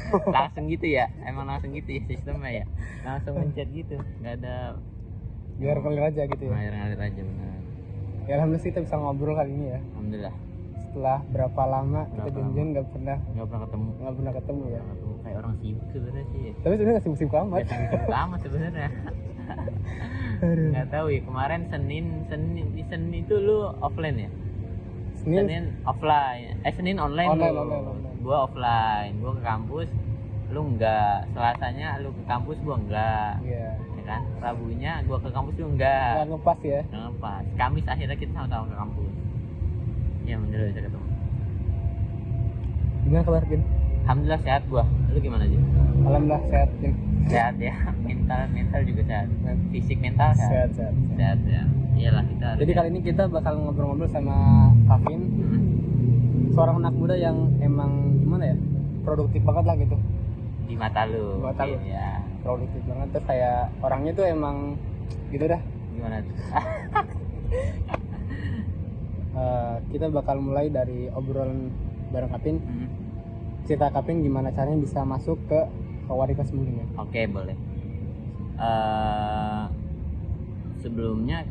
Langsung gitu ya, emang langsung gitu ya sistemnya ya, langsung mencet gitu, nggak ada biar ngalir aja gitu ya. ngalir aja benar. Ya alhamdulillah sih kita bisa ngobrol kali ini ya. Alhamdulillah. Setelah berapa lama kita Berapa janjian nggak pernah ketemu ya. Kayak orang sibuk sebenarnya sih. Tapi sebenarnya nggak sibuk-sibuk amat. Nggak sibuk amat sebenarnya. Nggak tahu ya, kemarin Senin itu lu offline ya? Senin offline. Senin online. Gua offline, gua ke kampus, lu enggak. Selasanya lu ke kampus, gua enggak. Iya. Ya kan? Rabunya gua ke kampus, lu enggak. Nggak ngepas ya. Nggak ngepas. Kamis akhirnya kita sama-sama ke kampus. Ya bener bisa ketemu. Gimana kabar Gin? Alhamdulillah sehat gua. Lu gimana sih? Alhamdulillah sehat Gin. Sehat ya. Mental juga sehat. Fisik mental sehat. Sehat ya. Iyalah kita harus. Jadi kali ini kita bakal ngobrol-ngobrol sama Kavin. Seorang anak muda yang emang gimana ya? Produktif banget lah gitu. Di mata lu. Ya. Produktif banget, terus kayak orangnya tuh emang gitu dah. Gimana tuh? Kita bakal mulai dari obrolan bareng Kapin. Cerita Kapin gimana caranya bisa masuk ke Hawarikas Muling ya. Oke, boleh. Sebelumnya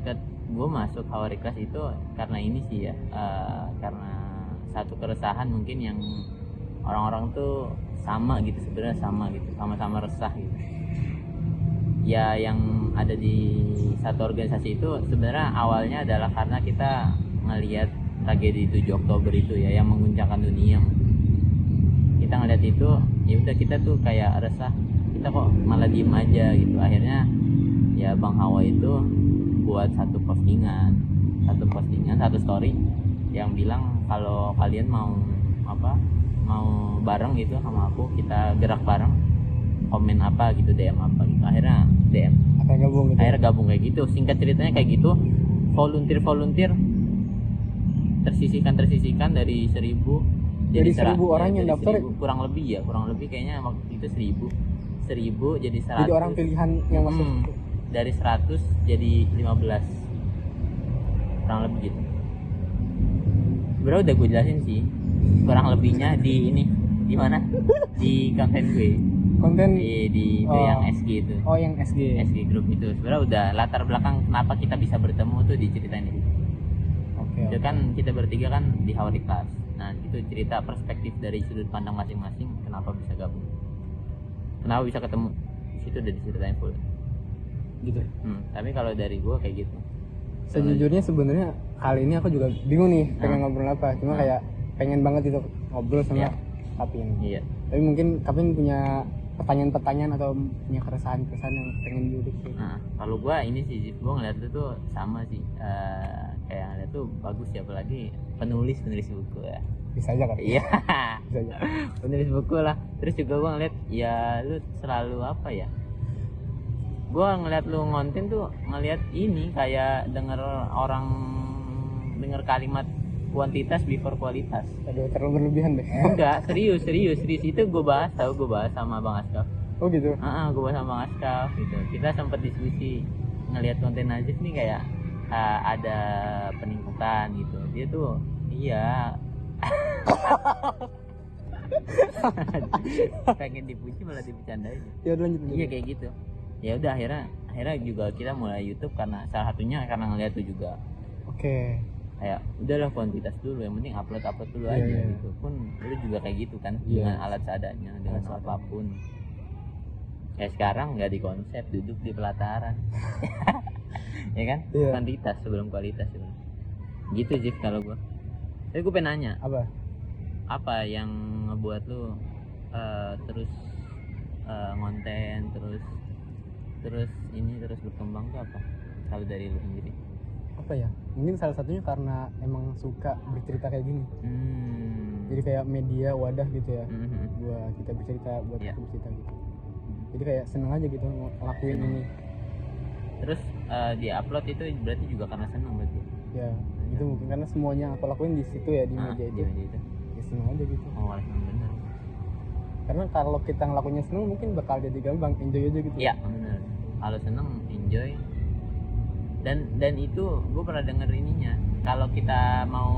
gue masuk Hawarikas itu karena ini sih ya, karena satu keresahan mungkin yang orang-orang tuh sama gitu, sebenarnya sama-sama resah gitu. Ya yang ada di satu organisasi itu sebenarnya awalnya adalah karena kita ngelihat tragedi 7 Oktober itu ya, yang mengguncangkan dunia. Kita ngeliat itu, ya udah kita tuh kayak resah, kita kok malah diem aja gitu. Akhirnya ya Bang Hawa itu buat satu story yang bilang kalau kalian mau bareng gitu sama aku, kita gerak bareng, komen apa gitu, DM apa gitu. Akhirnya DM, akhirnya gabung kayak gitu. Singkat ceritanya kayak gitu, volunteer tersisihkan dari 1000 jadi 1000 orang yang daftar, kurang lebih kayaknya waktu itu 1000 jadi 100. Jadi orang pilihan yang masuk dari 100 jadi 15 kurang lebih gitu. Sebenarnya udah gue jelasin sih kurang lebihnya di mana di konten di itu yang SG itu. Yang SG group itu sebenarnya udah latar belakang kenapa kita bisa bertemu tuh diceritain itu. Itu kan kita bertiga kan di Hawarikas. Nah itu cerita perspektif dari sudut pandang masing-masing, kenapa bisa gabung, kenapa bisa ketemu, di situ udah diceritain full gitu. Tapi kalau dari gue kayak gitu. Sejujurnya sebenarnya kali ini aku juga bingung nih pengen ngobrol apa, cuma kayak pengen banget gitu ngobrol sama Kapin. Iya. Tapi mungkin Kapin punya pertanyaan atau punya keresahan yang pengen diulik sih. Nah kalau gue ini sih, gue ngeliat itu tuh sama sih, kayak ngeliat tuh bagus ya, apalagi penulis buku ya. Bisa aja kan? Iya. Bisa aja. Penulis buku lah. Terus juga gue ngeliat ya lu selalu apa ya, gue ngeliat lu ngonten tuh ngeliat ini kayak denger kalimat kuantitas before kualitas. Aduh, terlalu berlebihan deh. Enggak, serius itu gue bahas sama Bang Askaf. Oh gitu. Gue bahas sama Bang Askaf gitu. Kita sempat diskusi ngelihat konten Najib nih kayak ada peningkatan gitu. Dia tuh pengen dipuji malah dibercandain. Ya udah lanjut. Iya kayak gitu. Ya udah akhirnya juga kita mulai YouTube karena salah satunya karena ngeliat tuh juga. Oke. Kayak udahlah kuantitas dulu, yang penting upload dulu aja gitu. Pun lu juga kayak gitu kan, dengan alat seadanya, dengan apapun. Ya sekarang nggak di konsep, duduk di pelataran. Ya kan? Kuantitas sebelum kualitas sebenarnya. Gitu sih kalau gua. Tapi gue pengen nanya. Apa yang ngebuat lu terus ngonten terus berkembang tuh apa? Kalau dari lu sendiri? Apa ya? Mungkin salah satunya karena emang suka bercerita kayak gini. Jadi kayak media wadah gitu ya. Buat kita bercerita, buat kita bercerita gitu. Jadi kayak seneng aja gitu ngelakuin ini. Terus di upload itu berarti juga karena seneng berarti? Ya, gitu mungkin karena semuanya aku lakuin di situ ya, di media itu. Ya seneng aja gitu. Oh, benar. Karena kalau kita ngelakuinnya seneng mungkin bakal jadi gampang, enjoy aja gitu. Iya, benar. Kalau seneng enjoy. Dan itu gue pernah denger ininya, kalau kita mau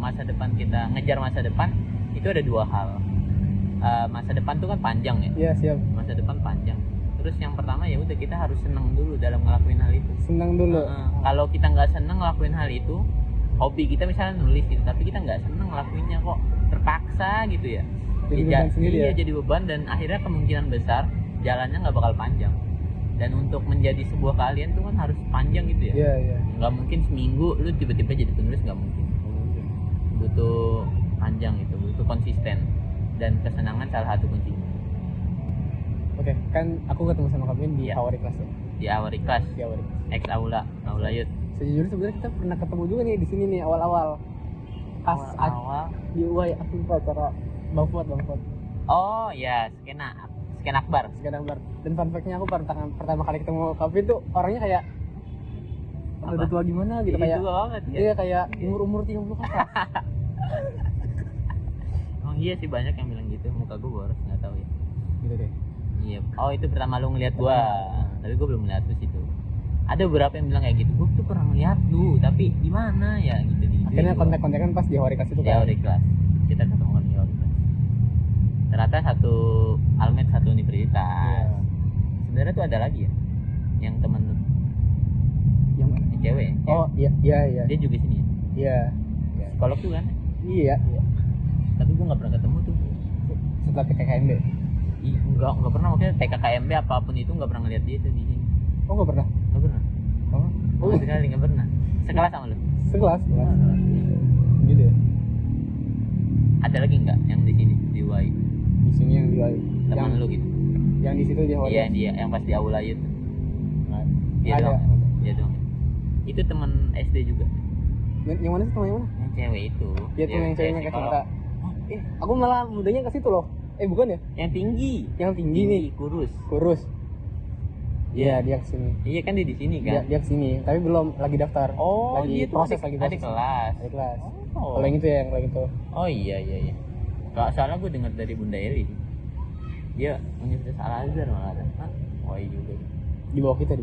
masa depan, kita ngejar masa depan itu ada 2 hal. masa depan tuh kan panjang ya. Iya, siap. Masa depan panjang. Terus yang pertama ya udah kita harus senang dulu dalam ngelakuin hal itu. Senang dulu. Kalau kita nggak senang ngelakuin hal itu, hobi kita misalnya nulis gitu, tapi kita nggak senang ngelakuinnya kok terpaksa gitu ya. Jadi beban sendiri ya. Jadi beban dan akhirnya kemungkinan besar jalannya nggak bakal panjang. Dan untuk menjadi sebuah keahlian tuh kan harus panjang gitu ya. Iya, iya. Nggak mungkin seminggu lu tiba-tiba jadi penulis, nggak mungkin. Butuh panjang gitu, butuh konsisten dan kesenangan salah satu kuncinya. Oke, kan aku ketemu sama kamu di Awari Kelas ya? Di Awari Kelas, di Awari ex Aula Youth. Sejujurnya sebenarnya kita pernah ketemu juga nih di sini nih awal-awal. Pas awal di UI aku lupa acara Bang Fuad. Oh ya, Sken Akbar. Dan fun fact-nya aku pertama kali ketemu kamu itu orangnya kayak udah tua gimana gitu, kayak tua banget ya. Iya, kayak umur 30 ke atas. Oh iya sih, banyak yang bilang gitu, muka gue boros, nggak tahu ya. Gitu deh. Iya. Oh itu pertama lu ngeliat gua, tapi gua belum ngeliat lu situ. Ada beberapa yang bilang kayak gitu, gua tuh pernah ngeliat lu, tapi di mana ya gitu di. Akhirnya kontak-kontakan pas di Awari Kelas itu kan. Di Awari Kelas. Kita ketemu di Awari Kelas. Ternyata satu almet, satu universitas. Iya. Sebenarnya tuh ada lagi ya, yang temen lu. Yang mana? Yang cewek. Oh iya. Dia juga sini ya. Iya. Psikolog tuh kan. Iya. Tapi gua nggak pernah ketemu tuh. Setelah PKKMB. Enggak pernah, maksudnya TKKMB apapun itu enggak pernah ngeliat dia tuh di sini. Oh, enggak pernah. Oh sekali enggak pernah. Sekelas sama lu? Sekelas. Gitu ya. Ada lagi enggak yang di sini di UI? Di sini yang di UI. Teman lu gitu. Yang di situ di Awari. Iya, dia yang pas di Aula itu. Dia ada. dong. Dia dong. Itu teman SD juga. Yang mana sih, teman yang mana? Yang cewek itu. Dia tuh yang ceweknya kayak cerita. Aku malah mudanya ke situ loh. Bukan ya? Yang tinggi. Yang tinggi nih, kurus. Iya, dia kesini. Iya kan dia di sini kan? Dia kesini, tapi belum lagi daftar. Oh, lagi dia proses. Ada kelas. Oh. Kalau yang itu ya, yang lagi itu. Oh iya. Kalau salah gue dengar dari Bunda Eli. Dia Universitas Al Azhar malah ada. Hah? Oh iya juga. Di bawah kita.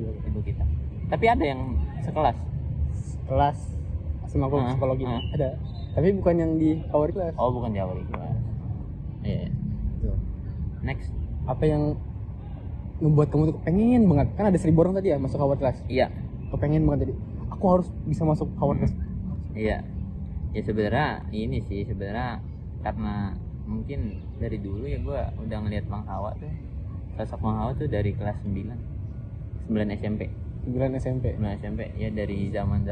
Tapi ada yang sekelas. Kelas sama aku psikologi. Ada. Tapi bukan yang di Awari Kelas. Oh, bukan di Awari Kelas. Iya. Tuh. Next. Apa yang ngebuat kamu tuh pengen banget? Kan ada 1.000 orang tadi ya masuk Awari Kelas. Iya. Kepengen banget tadi. Aku harus bisa masuk Awari Kelas. Iya. Ya sebenarnya ini sih karena mungkin dari dulu ya gue udah ngeliat Bang Hawa tuh. Sosok Bang Hawa tuh dari kelas 9 SMP. 9 SMP Ya, dari zaman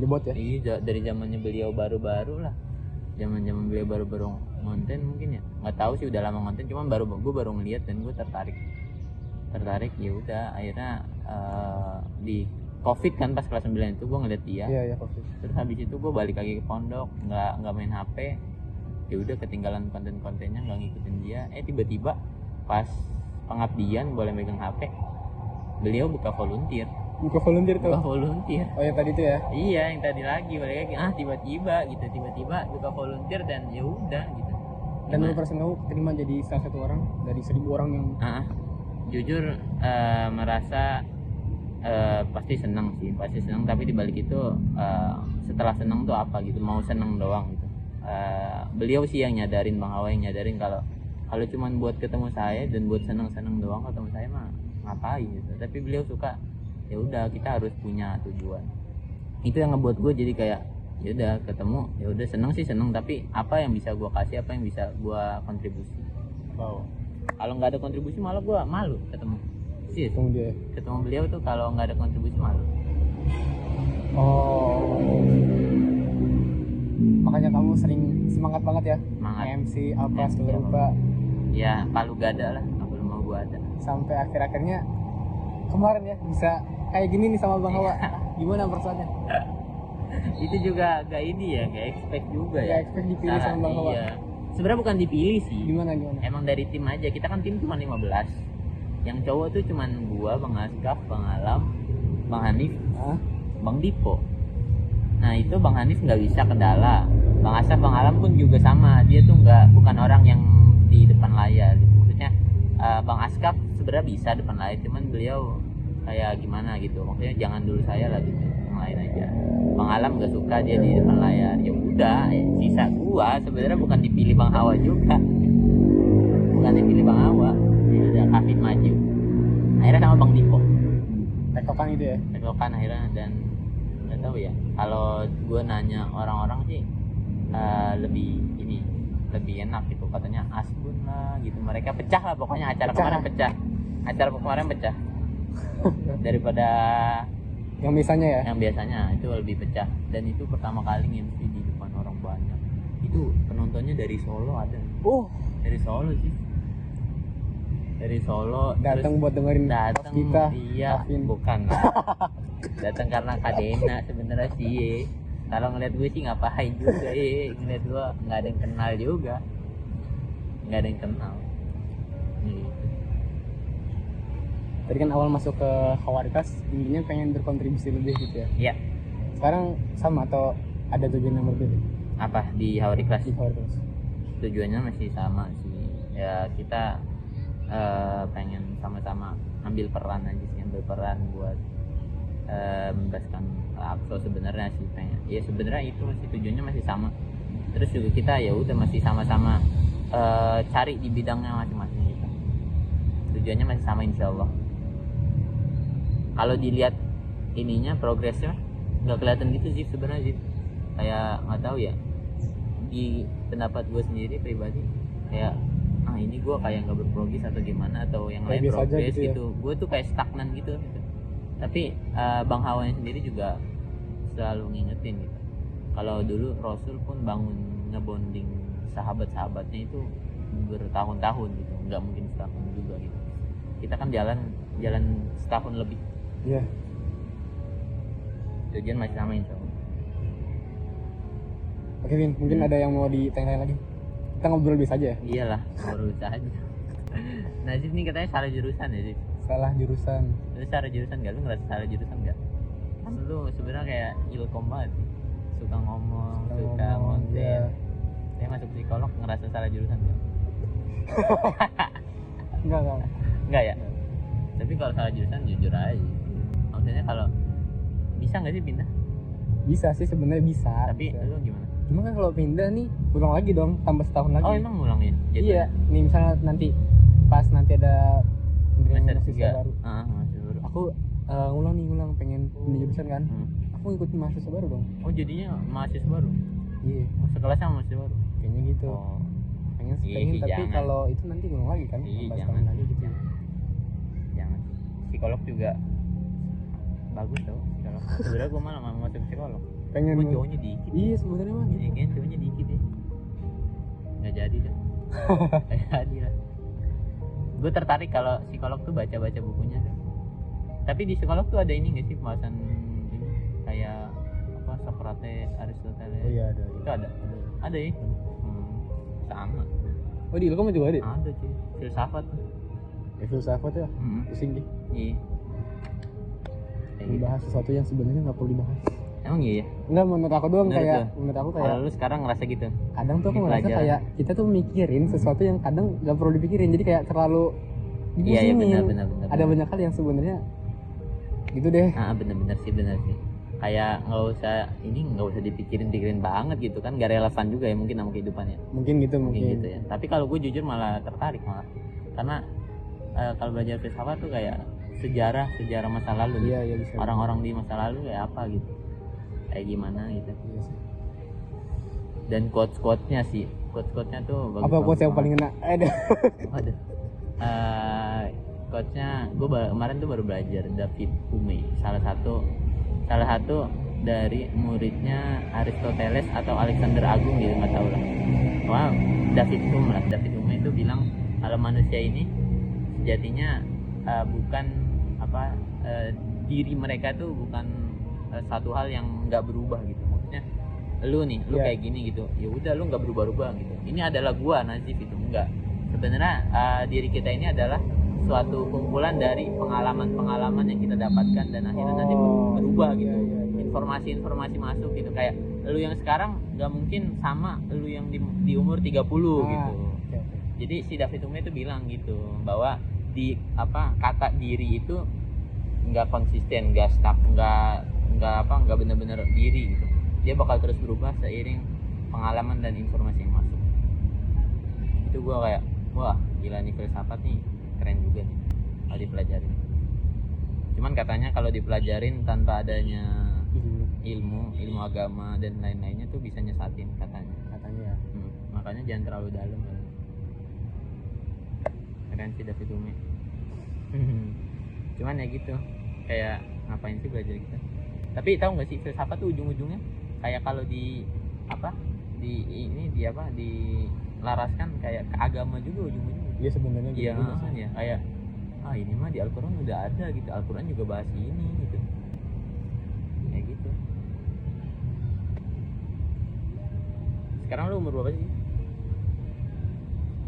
jebot ya. Iya, dari zamannya beliau baru-baru lah. Zaman beliau baru-baru ngonten mungkin ya. Nggak tahu sih udah lama ngonten, cuman gue baru ngeliat dan gue tertarik. Ya udah akhirnya di Covid kan pas kelas 9 itu gue ngeliat dia. Iya, Covid. Terus habis itu gue balik lagi ke pondok, nggak main HP. Ya udah ketinggalan konten-kontennya, nggak ngikutin dia. Tiba-tiba pas pengabdian boleh megang HP, beliau buka volunteer tuh. Oh yang tadi tuh ya? Iya, yang tadi lagi balik lagi. Tiba-tiba buka volunteer dan ya udah gitu. Dan lu perasaan kamu terima jadi salah satu orang dari 1.000 orang yang jujur merasa pasti senang, tapi dibalik itu setelah senang tuh apa gitu, mau senang doang gitu. Beliau sih yang nyadarin, Bang Hawa yang nyadarin kalau cuman buat ketemu saya dan buat senang-senang doang ketemu saya mah ngapain gitu. Tapi beliau suka, ya udah kita harus punya tujuan. Itu yang ngebuat gue jadi kayak ya udah ketemu, ya udah seneng, tapi apa yang bisa gue kasih, apa yang bisa gue kontribusi. Wow. Kalau nggak ada kontribusi malah gue malu ketemu. Sih, ketemu beliau tuh kalau nggak ada kontribusi malu. Oh. Makanya kamu sering semangat banget ya? Semangat. MC apa segala rupa. Ya, palu gada lah, apa lu mau gua ada. Sampai akhir-akhirnya kemarin ya bisa kayak gini nih sama Bang Hawa. Gimana perasaannya? Itu juga gak ini ya, gak expect juga ya. Gak expect dipilih sama Bang Hawa. Iya. Sebenarnya bukan dipilih sih. Gimana? Emang dari tim aja. Kita kan tim cuma 15. Yang cowok tuh cuma gua, Bang Askaf, Bang Alam, Bang Hanif, Bang Dipo. Nah itu Bang Hanif nggak bisa ke Dala. Bang Asaf, Bang Alam pun juga sama. Dia tuh bukan orang yang di depan layar. Maksudnya Bang Askaf sebenarnya bisa depan layar, cuman beliau kayak gimana gitu. Maksudnya jangan dulu saya lah gitu, yang lain aja. Bang Alam nggak suka dia di depan layar. Ya udah, sisa gua sebenarnya bukan dipilih Bang Hawa juga. bukan yang pilih Bang Awa, ya udah Kevin maju, akhirnya sama Bang Dipo tektokan gitu ya, tektokan akhirnya. Dan nggak tahu ya, kalau gue nanya orang-orang sih lebih enak gitu, katanya Asbun lah gitu, mereka pecah lah pokoknya, acara kemarin pecah daripada yang biasanya itu lebih pecah. Dan itu pertama kali MC di depan orang banyak, itu penontonnya dari Solo ada, dari Solo sih, dari Solo datang buat dengerin kita. Iya, bukan datang karena Kadena sebenarnya sih. Kalau ngeliat gue sih ngapain juga, ngeliat gue nggak ada yang kenal juga, nggak ada yang kenal. Tadi kan awal masuk ke Hawarikas intinya pengen berkontribusi lebih gitu ya. Iya. Sekarang sama atau ada tujuan yang berbeda? Apa di Hawarikas? Di Hawarikas tujuannya masih sama sih ya, kita pengen sama-sama ambil peran aja sih, buat membebaskan Aqsa sebenarnya sih, pengen ya sebenarnya itu masih tujuannya masih sama. Terus juga kita ya udah masih sama-sama cari di bidangnya masing-masing gitu. Tujuannya masih sama insyaallah. Kalau dilihat ininya progresnya nggak kelihatan gitu sih sebenarnya sih, kayak nggak tahu ya, di pendapat gue sendiri pribadi kayak ini gue kayak nggak berprogres atau gimana, atau yang lain progres gitu, gue tuh kayak stagnan gitu. Tapi Bang Hawanya sendiri juga selalu ngingetin gitu, kalau dulu Rasul pun bangun ngebonding sahabat-sahabatnya itu bertahun-tahun gitu, nggak mungkin setahun juga gitu. Kita kan jalan setahun lebih. Iya. Tujuan masih sama insyaallah. Oke Vin, mungkin ada yang mau ditanya lagi? Kita ngobrol bisa aja ya? Iyalah, ngobrol bisa aja. Najib nih katanya salah jurusan ya sih? Salah jurusan. Lu salah jurusan gak? Lu ngerasa salah jurusan gak? Kan lu sebenarnya kayak ilkom banget, suka ngomong, suka ngonten. Iya. Saya masuk psikolog ngerasa salah jurusan gak? Enggak ya? Tapi kalau salah jurusan jujur aja. Maksudnya kalau bisa nggak sih pindah? Bisa sih sebenarnya bisa. Tapi bisa. Lu gimana? Cuma kan kalau pindah nih ulang lagi dong, tambah setahun lagi. Oh emang ngulangin? Gitu. Iya, nih misalnya nanti pas nanti ada mahasiswa baru. Mahasiswa baru. Aku ngulang pengen pindah jurusan kan. Aku ngikutin mahasiswa baru dong. Oh jadinya mahasiswa baru? Iya. Sekelas sama mahasiswa baru? Kayaknya gitu. Oh. Pengen tapi jangan. Kalau itu nanti ngulang lagi kan. Iya, tambah jangan. setahun lagi gitu. Jangan. Psikolog juga bagus tau, psikolog. Sebenarnya gue malah mau masuk psikolog. Pengen gue cowoknya dikit. Iya sebenarnya mah gitu. Iya cowoknya dikit ya. Nggak jadi dah. Nggak jadi lah. Gue tertarik kalau psikolog tuh baca bukunya tuh. Tapi di psikolog tuh ada ini nggak sih pembahasan ini kayak apa Socrates, Aristoteles? Oh iya ada. Itu ada. Ada ya. Sama. Oh di Ilkom juga ada? Ada sih. Filsafat tuh. Ya filsafat ya. Pusing deh. Iya. Membahas sesuatu yang sebenarnya nggak perlu dibahas. Emang iya ya? Enggak, menurut aku doang. Menurut aku kayak lu sekarang ngerasa gitu? Kadang tuh aku ngerasa kayak kita tuh mikirin sesuatu yang kadang nggak perlu dipikirin, jadi kayak terlalu iya benar. Ada banyak hal yang sebenarnya gitu deh. Benar sih. Kayak nggak usah dipikirin banget gitu kan, nggak relevan juga ya mungkin sama kehidupannya. Mungkin gitu ya. Tapi kalau gue jujur malah tertarik karena kalau belajar filsafat tuh kayak sejarah masa lalu. Iya, bisa. Orang-orang di masa lalu kayak apa gitu, kayak gimana gitu. Iya sih. Dan quotes-nya tuh bagus. Apa quotes yang paling enak? Ada. Quotes-nya gue kemarin tuh baru belajar David Hume, salah satu dari muridnya Aristoteles atau Alexander Agung gitu, nggak tahu lah. Wow, David Hume itu bilang kalau manusia ini sejatinya bukan diri mereka tuh bukan satu hal yang nggak berubah gitu. Maksudnya lu kayak gini gitu, ya udah lu nggak berubah-ubah gitu. Ini adalah gua Najib itu enggak. Sebenarnya diri kita ini adalah suatu kumpulan dari pengalaman yang kita dapatkan dan akhirnya nanti berubah gitu. Informasi masuk gitu, kayak lu yang sekarang nggak mungkin sama lu yang di umur 30 gitu. Jadi si David Hume itu bilang gitu bahwa kata diri itu nggak konsisten, nggak stuck, nggak benar-benar diri gitu. Dia bakal terus berubah seiring pengalaman dan informasi yang masuk. Itu gue kayak wah gila nih filsafat nih keren juga nih kalau dipelajarin. Cuman katanya kalau dipelajarin tanpa adanya ilmu agama dan lain-lainnya tuh bisa nyesatin katanya ya. Makanya jangan terlalu dalam. Keren sih David Hume. Cuman ya gitu, kayak ngapain sih belajar kita. Tapi tahu nggak sih filsafat tuh ujung-ujungnya kayak kalau di dilaraskan kayak ke agama juga ujung-ujungnya. Iya sebenarnya iya ya kayak ini mah di Al-Quran udah ada gitu, Al-Quran juga bahas ini gitu, kayak gitu. Sekarang lu umur berapa sih?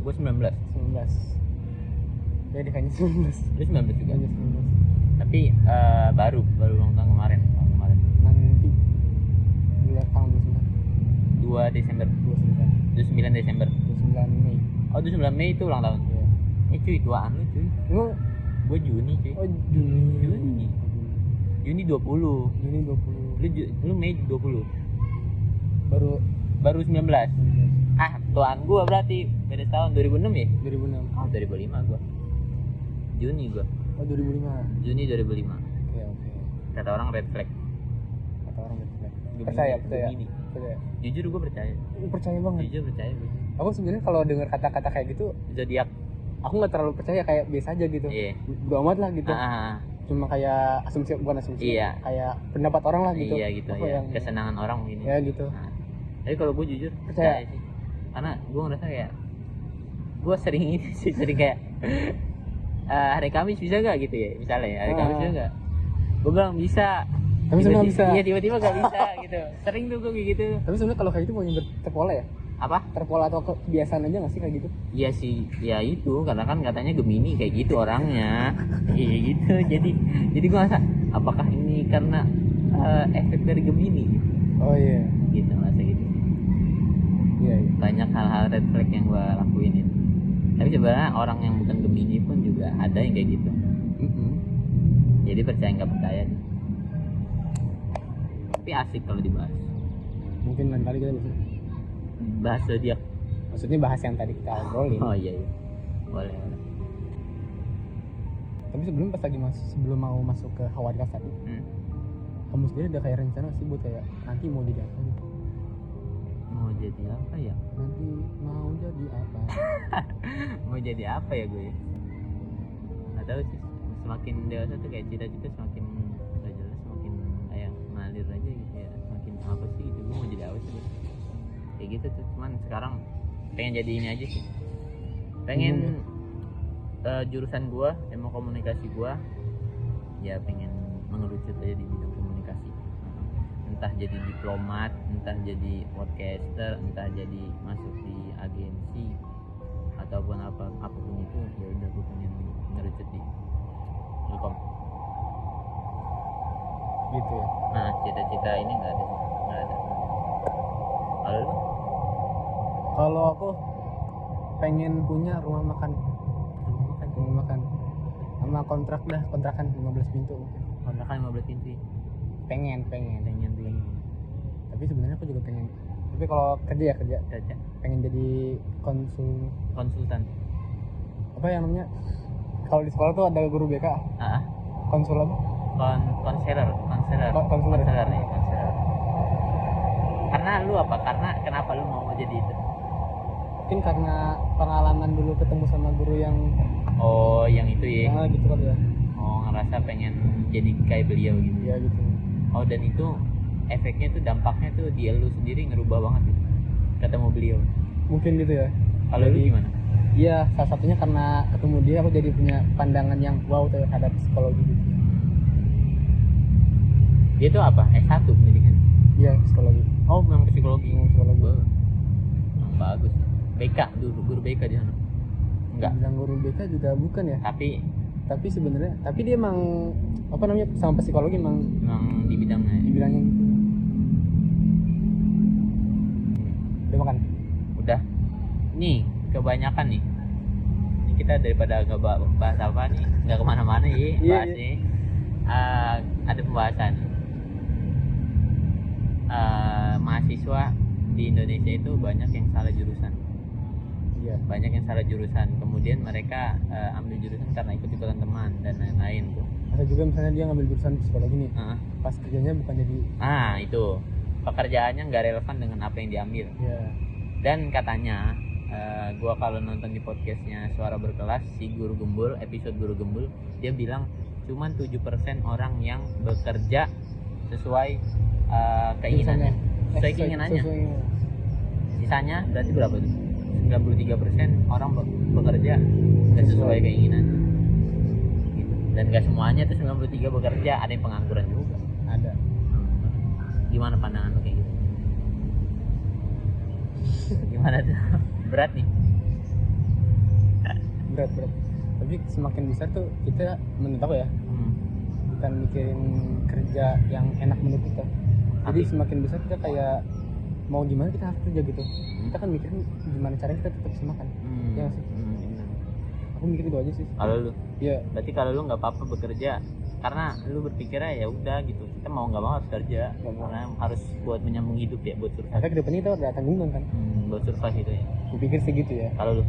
Gue 19. Ya dikanya 19. Lu 19 juga? 19. Tapi baru ulang tahun kemarin. Nanti bulan tahun 2 Desember 29 Desember 29 Mei. Oh 29 Mei itu ulang tahun? Iya. Cuy tuaan lu cuy. Emang? Gue Juni cuy. Oh Juni 20. Lu Mei 20. Baru 19. Tuan gua berarti beda tahun 2006 ya? 2006. Oh 2005 gua. Juni gua. Oh 2005. Juni 2005. Oke. Kata orang red flag. Percaya. Jujur gua percaya. Percaya banget. Jujur percaya gua. Aku sebenarnya kalau dengar kata-kata kayak gitu zodiak, aku nggak terlalu percaya, kayak biasa aja gitu. Iya. Bodo amat lah gitu. Cuma kayak bukan asumsi. Iya. Kayak pendapat orang lah gitu. Iya gitu ya. Kesenangan orang mungkin. Ya gitu. Tapi kalau gue jujur percaya sih. Karena gue ngerasa kayak gue sering kayak hari Kamis bisa gak gitu ya, misalnya ya, hari Kamis bisa gak, gue bilang bisa, tapi sebenarnya bisa. Iya tiba-tiba gak bisa gitu. Sering tuh gue kayak gitu. Tapi sebenarnya kalau kayak gitu punya terpola ya? Apa? Terpola atau kebiasaan aja gak sih kayak gitu? Iya sih, ya itu karena kan katanya Gemini kayak gitu orangnya. Iya gitu. Jadi gue ngerasa apakah ini karena efek dari Gemini gitu. Oh iya. Gitu ngerasa gitu. Iya. Banyak hal-hal red flag yang gue lakuin itu. Tapi sebenarnya orang yang bukan Gemini pun juga ada yang kayak gitu. Jadi percaya nggak percaya nih. Tapi asik kalau dibahas. Mungkin lain kali kita bisa bahas zodiak. Maksudnya bahas yang tadi kita obrolin. Oh iya. Boleh. Tapi sebelum mau masuk ke Hawadkas tadi, kamu sendiri ada kayak rencana sih buat kayak nanti mau jadi apa gitu? Mau jadi apa ya? Nanti mau jadi apa? Mau jadi apa ya gue? Nggak tahu sih. Semakin dewasa tuh kayak cita-cita semakin nggak jelas, semakin kayak ngalir aja gitu ya. Semakin apa sih gitu? Gue mau jadi apa sih? Kayak gitu tuh. Cuman sekarang pengen jadi ini aja sih. Pengen jurusan gue, ilmu komunikasi gue, ya pengen mengerucut aja di bidang komunikasi. Entah jadi diplomat, entah jadi podcaster, entah jadi masuk di agensi ataupun apapun itu, ya udah gue pengen ngerucut di Ilkom gitu ya. Nah cita-cita ini nggak ada. Kalau lu? Kalau aku pengen punya rumah makan sama kontrakan 15 pintu mungkin. Kontrakan 15 pintu. Pengen tuh. Tapi sebenarnya aku juga pengen. Tapi kalau kerja pengen jadi konsultan. Apa yang namanya? Kalau di sekolah tuh ada guru BK. Konsul apa? Konselor. Konselor. Karena lu apa? Kenapa lu mau jadi itu? Mungkin karena pengalaman dulu ketemu sama guru yang yang itu ya. Gitu kan ya. Ngerasa pengen jadi kayak beliau gitu. Iya gitu. Dan itu efeknya tuh, dampaknya tuh di lu sendiri ngerubah banget gitu. Ketemu beliau. Mungkin gitu ya. Kalau lu gimana? Iya, salah satunya karena ketemu dia aku jadi punya pandangan yang wow terhadap psikologi gitu. Dia tuh apa? S1 pendidikan? Iya, psikologi. Memang psikologi. Bagus. BK dulu, guru BK di sana. Enggak. Bilang guru BK juga bukan ya? Tapi sebenarnya, dia emang apa namanya, sama psikologi emang di bidangnya gitu. Udah makan? Udah. Nih, kebanyakan nih. Ini kita daripada nggak bahas apa nih, nggak kemana-mana ya, bahas nih. Ada pembahasan. Mahasiswa di Indonesia itu banyak yang salah jurusan. Iya. banyak yang salah jurusan, kemudian mereka ambil jurusan karena ikut-ikutan teman dan lain-lain tuh. Ada juga misalnya dia ngambil jurusan psikologi nih, pas kerjanya bukan jadi itu pekerjaannya nggak relevan dengan apa yang diambil. Dan katanya gua kalau nonton di podcastnya Suara Berkelas, si Guru Gembul, episode Guru Gembul, dia bilang cuman 7% orang yang bekerja sesuai keinginannya, sesuai keinginannya. Sisanya berarti berapa tuh? 93% orang bekerja nggak sesuai keinginannya gitu. Dan nggak semuanya tuh 93 bekerja, ada yang pengangguran juga. Ada. Gimana pandangan lo kayak gitu? Gimana tuh? Berat nih. Berat. Tapi semakin besar tuh kita menurut aku ya, bukan mikirin kerja yang enak menurut kita. Jadi semakin besar kita kayak mau gimana kita harus kerja gitu. Kita kan mikirin gimana caranya kita tetap bisa makan. Ya sih. Aku mikir itu aja sih. Kalau lu? Iya. Berarti kalau lu nggak apa-apa bekerja karena lu berpikirnya ya udah gitu. Kita mau nggak mau harus kerja karena harus buat menyambung hidup ya, buat survive. Karena kedepannya kita ada tanggungan kan. Buat survive itu ya. Aku pikir sih gitu ya. Kalau lu?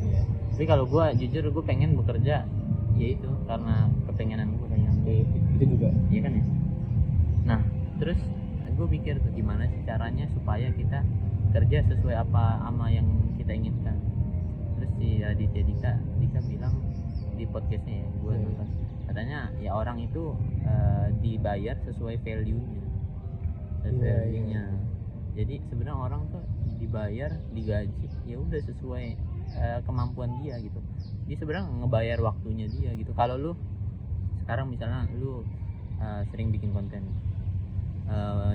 Iya. Tapi kalau gua jujur gua pengen bekerja ya itu karena kepengenan gua pengen itu juga. Iya kan ya. Nah, terus gue pikir tuh gimana sih caranya supaya kita kerja sesuai apa ama yang kita inginkan. Terus si Raditya Dika bilang di podcastnya ya, gue nonton, katanya ya orang itu dibayar sesuai value-nya, value-nya. Jadi sebenarnya orang tuh dibayar, digaji ya udah sesuai kemampuan dia gitu. Dia sebenarnya ngebayar waktunya dia gitu. Kalau lu sekarang misalnya lu sering bikin konten,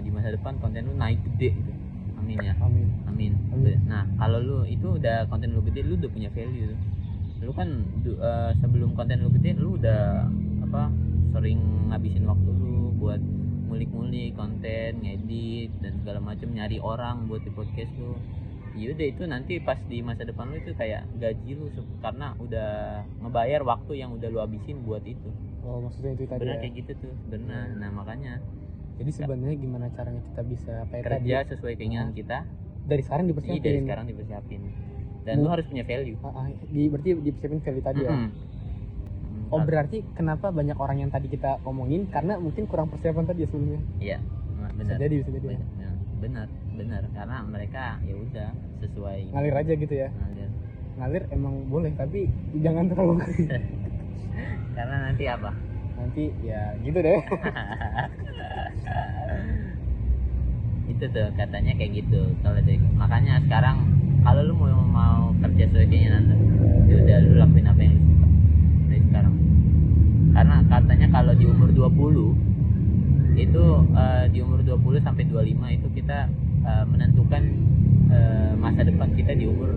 di masa depan konten lu naik gede gitu. Amin ya. Amin. Nah, kalau lu itu udah konten lu gede, lu udah punya value tuh. Lu kan sebelum konten lu gede, lu udah sering ngabisin waktu lu buat ngulik-ngulik konten, ngedit dan segala macam, nyari orang buat di podcast lu. Yaudah itu nanti pas di masa depan lu itu kayak gaji lu karena udah ngebayar waktu yang udah lu habisin buat itu. Oh, maksudnya itu tadi. Benar kayak gitu tuh, benar. Nah, makanya jadi sebenarnya gimana caranya kita bisa kerja sesuai keinginan kita dari sekarang dipersiapin. Dari sekarang dipersiapin. Dan lu harus punya value. Berarti dipersiapin value tadi ya. Oh, berarti kenapa banyak orang yang tadi kita ngomongin karena mungkin kurang persiapan tadi ya sebelumnya. Iya, benar. Bisa jadi. Benar. Karena mereka ya udah sesuai ngalir aja gitu ya. Ngalir emang boleh tapi jangan terlalu karena nanti apa? Nanti ya gitu deh. Itu tuh katanya kayak gitu. Kalau makanya sekarang kalau lu mau kerja sesuai keinginan lu, ya udah lu lakuin apa yang lu suka dari sekarang. Karena katanya kalau di umur 20 itu di umur 20 sampai 25 itu kita menentukan masa depan kita di umur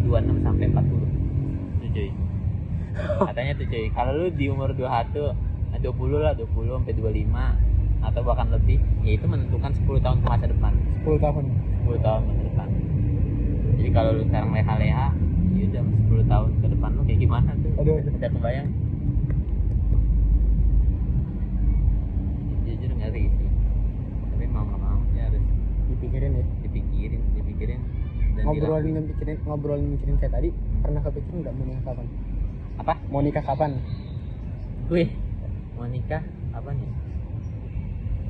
26 sampai 40. Itu cuy. Katanya tuh cuy, kalau lu di umur 20 sampai 25 atau bahkan lebih, ya itu menentukan 10 tahun ke masa depan. 10 tahun masa depan. Jadi kalau lu sekarang leha-leha, ya udah 10 tahun ke depan lu kayak gimana tuh? Udah kebayang? Jujur ngeri sih. Tapi mau nggak mau ya harus dipikirin ya. Dipikirin. Dan ngobrolin mikirin kayak tadi, pernah kepikiran nggak mau nikah kapan? Apa? Mau nikah kapan? Wih, mau nikah apa nih?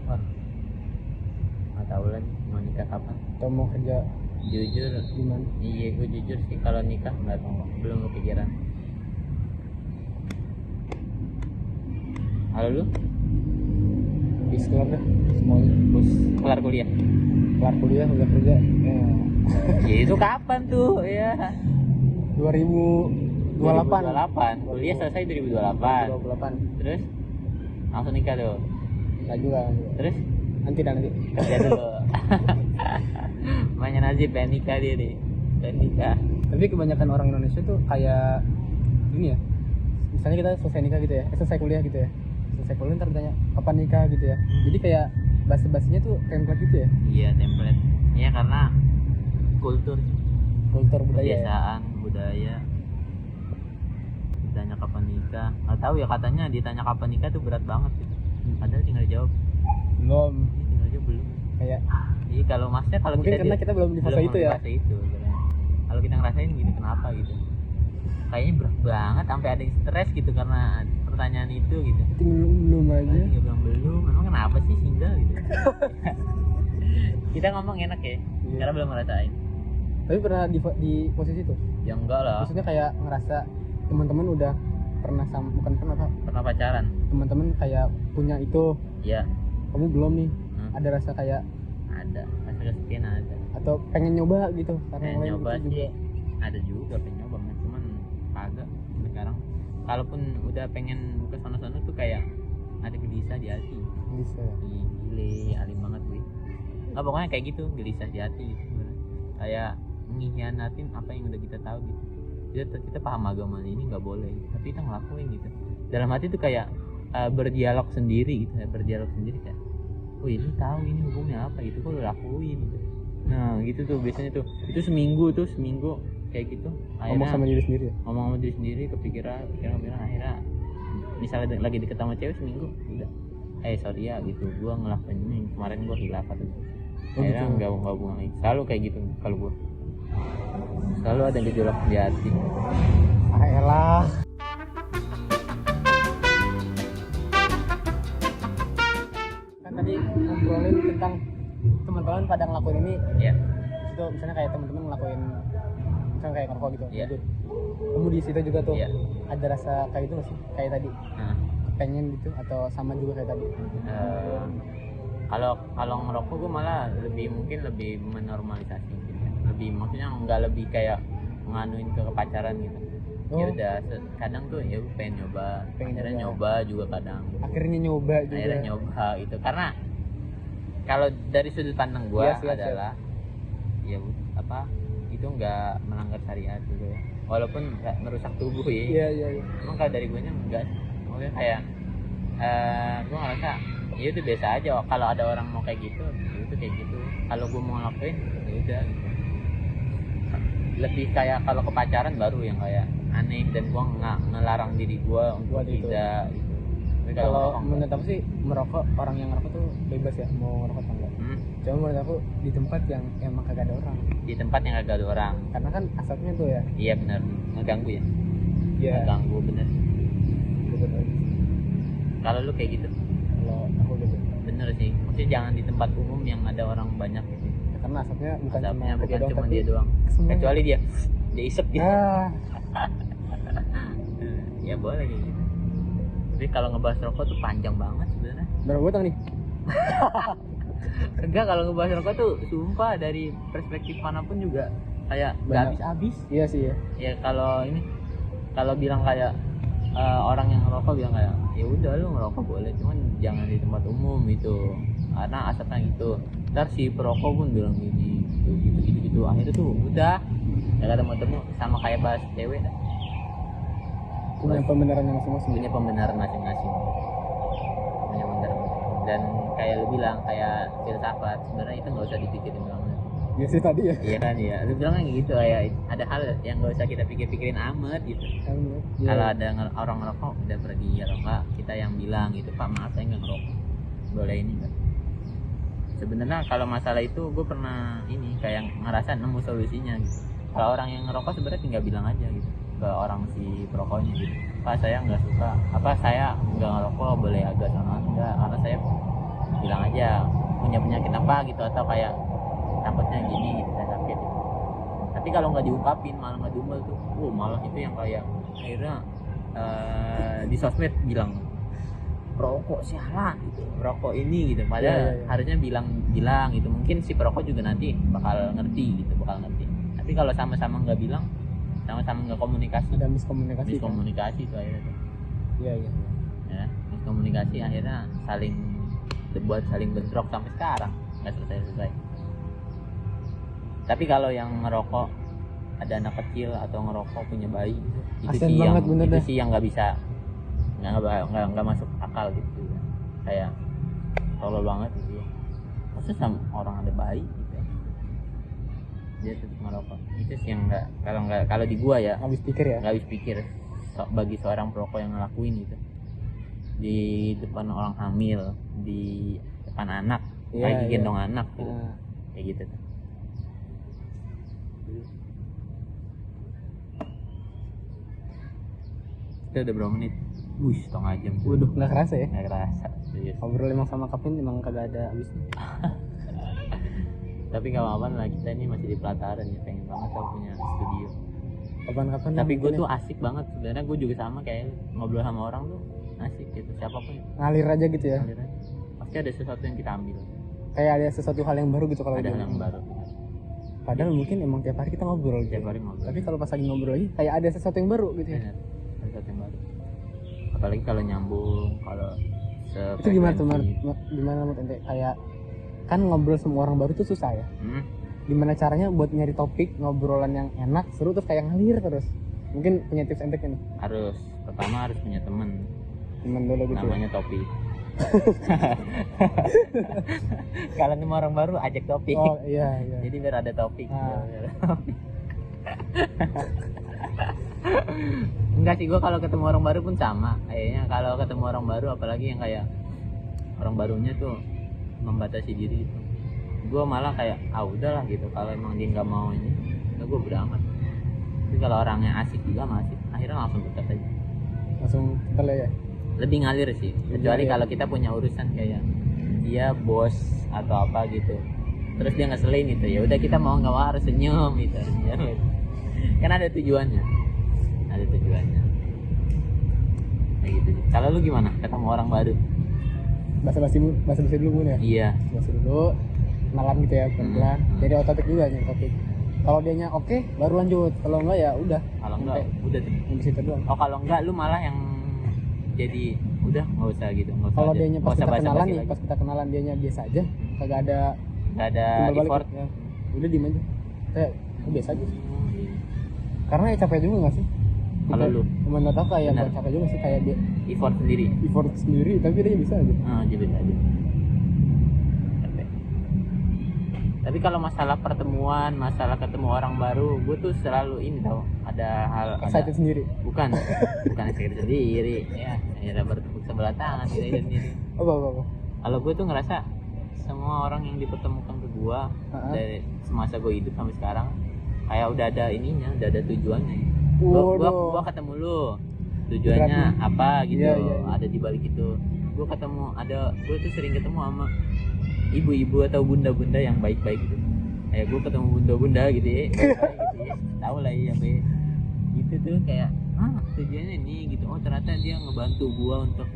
Wah, nggak tahu lagi mau nikah kapan. Atau mau kerja? Jujur gimana? Iya, gue jujur sih kalau nikah nggak tahu, belum kepikiran. Kalau lu? Habis kelar dah semuanya. Terus kelar kuliah udah kerja ya itu kapan tuh ya? 2028. Kuliah selesai 2028. Terus langsung nikah tuh? Nggak juga. Terus nanti kerja dulu. Banyak nasib pengen nikah dia nih, pengen nikah. Tapi kebanyakan orang Indonesia tuh kayak ini ya, misalnya kita selesai nikah gitu ya, selesai kuliah gitu ya, selesai kuliah ntar ditanya kapan nikah gitu ya. Jadi kayak basa-basinya tuh template gitu ya. Iya, template. Iya, karena kultur budaya, kebiasaan budaya. Ditanya kapan nikah, nggak tahu ya, katanya ditanya kapan nikah tuh berat banget gitu. Padahal tinggal jawab belum. Kayak kalau masnya kalau mungkin kita karena kita belum di fase itu ya. kalau kita ngerasain gitu kenapa gitu, kayaknya berat banget sampai ada yang stres gitu karena pertanyaan itu gitu. Belum aja. Nggak bilang belum, memang kenapa sih single gitu. Kita ngomong enak ya, karena belum ngerasain. Tapi pernah di posisi itu? Ya enggak lah. Maksudnya kayak ngerasa teman-teman udah pernah bukan pernah pacaran. Teman-teman kayak punya itu. Iya. Kamu belum nih. Ada rasa kayak ada, rasa kesepian ada. Atau pengen nyoba gitu karena pengen nyoba gitu sih juga. Ada juga pengen nyoba, cuman kagak sekarang. Kalaupun udah pengen ke sana-sana tuh kayak ada gelisah di hati. Gelisah. Gile, alim banget gue. Nggak, pokoknya kayak gitu, gelisah di hati gitu. Kayak mengkhianatin apa yang udah kita tahu gitu. Kita paham agama ini nggak boleh, tapi kita ngelakuin gitu. Dalam hati tuh kayak berdialog sendiri gitu, berdialog sendiri kayak, oh ini tahu ini hukumnya apa gitu, kok lo lakuin gitu. Nah gitu tuh biasanya tuh, itu seminggu kayak gitu. Akhirnya, ngomong sama diri sendiri, kepikiran akhirnya misalnya lagi deket sama cewek seminggu udah, sorry ya gitu, gua ngelakuin ini kemarin, gua hilafat gitu. Akhirnya nggak hubungan lagi. Selalu kayak gitu kalau gua, selalu ada gejolak di hati. Elah. Kan tadi ngobrolin tentang teman-teman pada ngelakuin ini. Iya. Itu misalnya kayak teman-teman ngelakuin misalnya kayak ngerokok gitu. Iya. Kamu di situ juga tuh. Iya. Ada rasa kayak gitu nggak sih? Kayak tadi. Pengen gitu atau sama juga kayak tadi? Kalau ngerokok gue malah lebih menormalisasi gitu. Lebih, maksudnya nggak lebih kayak nganuin ke pacaran gitu. Ya udah, kadang tuh ya gue pengen nyoba, akhirnya nyoba juga kadang. Akhirnya nyoba gitu. Karena kalau dari sudut pandang gue adalah ya apa itu nggak melanggar syariat gitu ya. Walaupun nggak merusak tubuh ya. Iya. Emang kalau dari gue nya enggak. Mungkin kayak gue ngerasa ya itu biasa aja. Kalau ada orang mau kayak gitu, ya itu kayak gitu. Kalau gue mau ngelakuin, ya udah gitu. Lebih kayak kalau ke pacaran baru yang kayak aneh, dan gue nggak ngelarang diri gue untuk tidak gitu. Kalau menurut aku sih merokok, orang yang ngerokok tuh bebas ya mau ngerokok atau enggak. Cuma menurut aku di tempat yang emang kagak ada orang. Di tempat yang kagak ada orang. Karena kan asapnya tuh ya. Iya benar, ngeganggu ya. Iya. Ngeganggu bener. Bener. Kalau lu kayak gitu? Kalau aku gitu. Bener sih. Maksudnya jangan di tempat umum yang ada orang banyak gitu. Ya, karena asapnya bukan cuma dia doang. Kecuali dia isep gitu. Ya boleh kayak gitu. Tapi kalau ngebahas rokok tuh panjang banget sebenarnya. Berapa utang nih? Enggak, kalau ngebahas rokok tuh sumpah dari perspektif manapun juga kayak nggak habis-habis. Iya sih ya. Ya kalau bilang kayak orang yang ngerokok bilang kayak ya udah lu ngerokok boleh, cuman jangan di tempat umum itu karena asapnya gitu. Ntar si perokok pun bilang gini gitu. Akhirnya tuh udah ya ketemu sama kayak bahas cewek. Punya pembenaran masing-masing. Dan kayak lu bilang kayak filsafat, sebenarnya itu nggak usah dipikirin banget. Iya sih tadi ya. Iya kan ya. Lu bilang kayak gitu, kayak ada hal yang nggak usah kita pikirin amat gitu. Ya. Kalau ada orang ngerokok udah pergi ya enggak, kita yang bilang gitu, Pak maaf saya nggak ngerokok. Boleh ini kan. Sebenarnya kalau masalah itu gue pernah ini kayak ngerasa nemu solusinya gitu. Kalau orang yang ngerokok sebenarnya tinggal bilang aja gitu ke orang si perokoknya gitu, Pak saya nggak suka, saya nggak ngerokok, boleh agak sama enggak, karena saya bilang aja punya penyakit apa gitu, atau kayak takutnya gini gitu, saya sakit gitu. Tapi kalau nggak diungkapin malah nggak diumel tuh, malah itu yang kayak akhirnya di sosmed bilang perokok sialan gitu, perokok ini gitu, padahal harusnya bilang gitu. Mungkin si perokok juga nanti bakal ngerti. Tapi kalau sama-sama nggak bilang, sama-sama nggak komunikasi, ada miskomunikasi itu akhirnya tuh. Iya Ya, miskomunikasi akhirnya saling bentrok sampai sekarang nggak selesai. Tapi kalau yang ngerokok ada anak kecil atau ngerokok punya bayi itu sih yang nggak bisa, nggak masuk akal gitu ya. Kayak tolol banget gitu ya. Maksudnya sama orang ada bayi gitu ya, dia tetap ngerokok. Itu sih yang kalau di gua ya nggak habis pikir bagi seorang perokok yang ngelakuin gitu di depan orang hamil, di depan anak, lagi gendong anak gitu. Kayak gitu tuh. Kita udah berapa menit? Setengah jam. Waduh, nggak kerasa ya? Nggak kerasa, serius. Ngobrol emang sama Kevin emang kagak ada habisnya. Tapi kawan-kawan lah, kita ini masih di pelataran ya, pengen banget kita punya studio. Kapan-kapan. Tapi gue tuh asik banget sebenarnya, gue juga sama kayak ngobrol sama orang tuh asik gitu, siapapun. Ngalir aja gitu ya. Ngalir aja. Pasti ada sesuatu yang kita ambil. Kayak ada sesuatu hal yang baru gitu kalau ada dia. hal yang baru. Padahal mungkin emang tiap hari kita ngobrol. Tiap hari ngobrol. Tapi kalau pas lagi ngobrol lagi kayak ada sesuatu yang baru gitu ya. Benar. Ada sesuatu yang baru. Apalagi kalau nyambung, kalau itu gimana tuh, gimana menurut ente kayak kan ngobrol sama orang baru tuh susah ya. Gimana caranya buat nyari topik ngobrolan yang enak, seru terus kayak ngalir terus? Mungkin punya tips ente nih? Pertama harus punya teman dulu gitu. Namanya Topik. Kalau nemu orang baru ajak Topik. Oh iya. Jadi biar ada topik. Enggak sih, gue kalau ketemu orang baru pun sama kayaknya. Kalau ketemu orang baru, apalagi yang kayak orang barunya tuh membatasi diri itu, gue malah kayak udahlah gitu. Kalau emang dia nggak mau ini, udah gue beramat. Tapi kalau orangnya asik juga masih, akhirnya langsung dekat aja. Langsung kental ya. Lebih ngalir sih. Kecuali kalau kita punya urusan kayak dia bos atau apa gitu, terus dia ngeselin gitu, ya udah kita mau nggak mau harus senyum gitu. Kan ada tujuannya. Kayak gitu. Kalau lu gimana ketemu orang baru? Basa-basi dulu ya? Iya. Basa dulu, kenalan gitu ya, pelan-pelan. Jadi otomatis juga nih topik. Kalau dianya oke, baru lanjut. Kalau enggak ya udah. Kalau enggak, udah di situ doang. Oh, kalau enggak lu malah yang jadi udah nggak usah gitu. Kalau dianya pas kita kenalan nih, pas kita kenalan dianya biasa aja, kagak ada effort. Ya. Udah diem aja. Kayak biasa aja sih. Karena ya capek juga nggak sih? Kalau lu? Mana tau kayak buat capek juga sih, kayak dia effort sendiri, tapi dia bisa aja. Jadi aja. Tapi kalau masalah pertemuan, masalah ketemu orang baru, gue tuh selalu ini tau, ada hal excited sendiri. Bukan excited sendiri. Ya bertepuk sebelah tangan gitu sendiri. Apa? Kalau gue tuh ngerasa semua orang yang dipertemukan ke gue dari semasa gue hidup sampai sekarang, kayak udah ada ininya, udah ada tujuannya. Gua ketemu lu, tujuannya apa gitu, ada di balik itu. Gue tuh sering ketemu sama ibu-ibu atau bunda-bunda yang baik-baik gitu. Kayak gue ketemu bunda-bunda gitu ya, tahu lah ya, gitu tuh kayak tujuannya ini gitu. Oh ternyata dia ngebantu gue untuk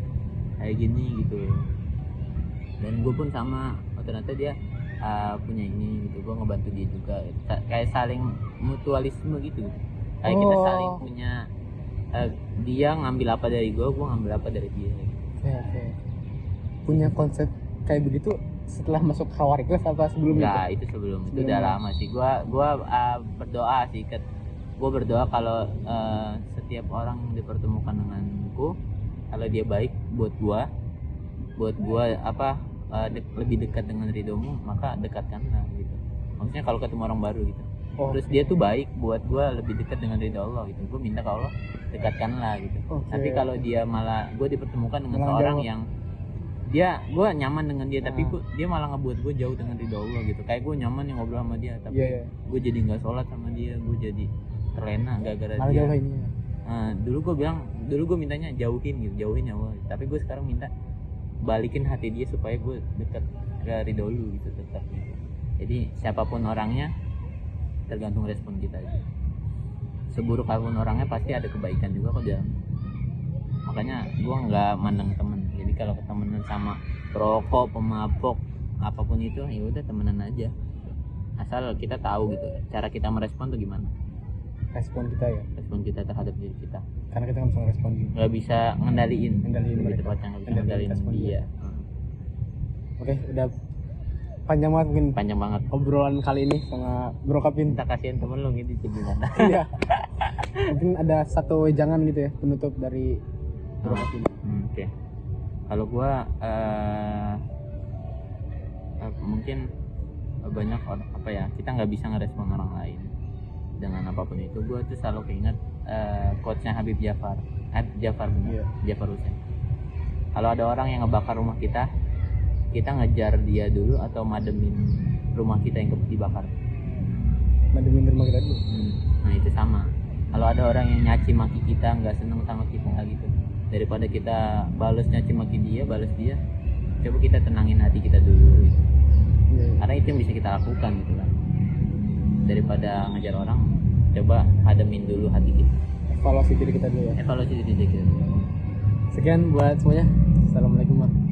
kayak gini gitu. Dan gue pun sama, oh ternyata dia punya ini gitu, gue ngebantu dia juga. Kayak saling mutualisme gitu. Kayak kita saling punya, dia ngambil apa dari gue ngambil apa dari dia. Oke. Punya konsep kayak begitu setelah masuk Khawariklas apa sebelumnya? Enggak, itu sebelum. Itu udah lama sih. Gue berdoa sih. Gue berdoa kalau setiap orang dipertemukan denganku, kalau dia baik buat gue lebih dekat dengan ridhomu, maka dekatkanlah gitu. Maksudnya kalau ketemu orang baru gitu. Terus dia tuh baik buat gue lebih dekat dengan ridho Allah gitu. Gue minta ke Allah dekatkanlah gitu. Tapi kalau dia malah, gue dipertemukan dengan seorang yang gue nyaman dengan dia, tapi dia malah ngebuat gue jauh dengan ridho Allah gitu. Kayak gue nyaman yang ngobrol sama dia, tapi gue jadi nggak sholat sama dia, gue jadi terlena gara-gara dia. Dulu gue mintanya jauhin ya Allah. Tapi gue sekarang minta balikin hati dia supaya gue dekat ke ridho lu gitu tetap gitu. Jadi siapapun orangnya, tergantung respon kita aja. Seburuk apapun orangnya pasti ada kebaikan juga kok dalam. Makanya gue nggak mandang temen. Jadi kalau ketemenan sama perokok, pemabok, apapun itu, ya udah temenan aja. Asal kita tahu gitu cara kita merespon tuh gimana. Respon kita terhadap diri kita. Karena kita nggak bisa ngerespon. Nggak bisa ngendaliin mereka. Tepatnya nggak bisa ngendaliin dia. Oke, udah panjang banget obrolan kali ini sama Bro Kevin. Kita kasihin temen lu gitu gimana. Iya. Mungkin ada satu jangan gitu ya penutup dari Bro Kevin. Oke. Kalau gua mungkin banyak kita nggak bisa ngerespon orang lain dengan apapun itu. Gua tuh selalu keinget quotes-nya Habib Jafar Hussein. Kalau ada orang yang ngebakar rumah kita ngejar dia dulu atau mademin rumah kita yang dibakar? Mademin rumah kita dulu. Nah itu sama. Kalau ada orang yang nyaci maki kita, nggak seneng sama kita gitu, daripada kita balas nyaci maki dia, balas dia, coba kita tenangin hati kita dulu gitu. Karena itu yang bisa kita lakukan gitu kan, daripada ngejar orang, coba hademin dulu hati kita, evaluasi diri kita dulu ya. Evaluasi diri kita. Sekian buat semuanya. Assalamualaikum warahmatullahi wabarakatuh.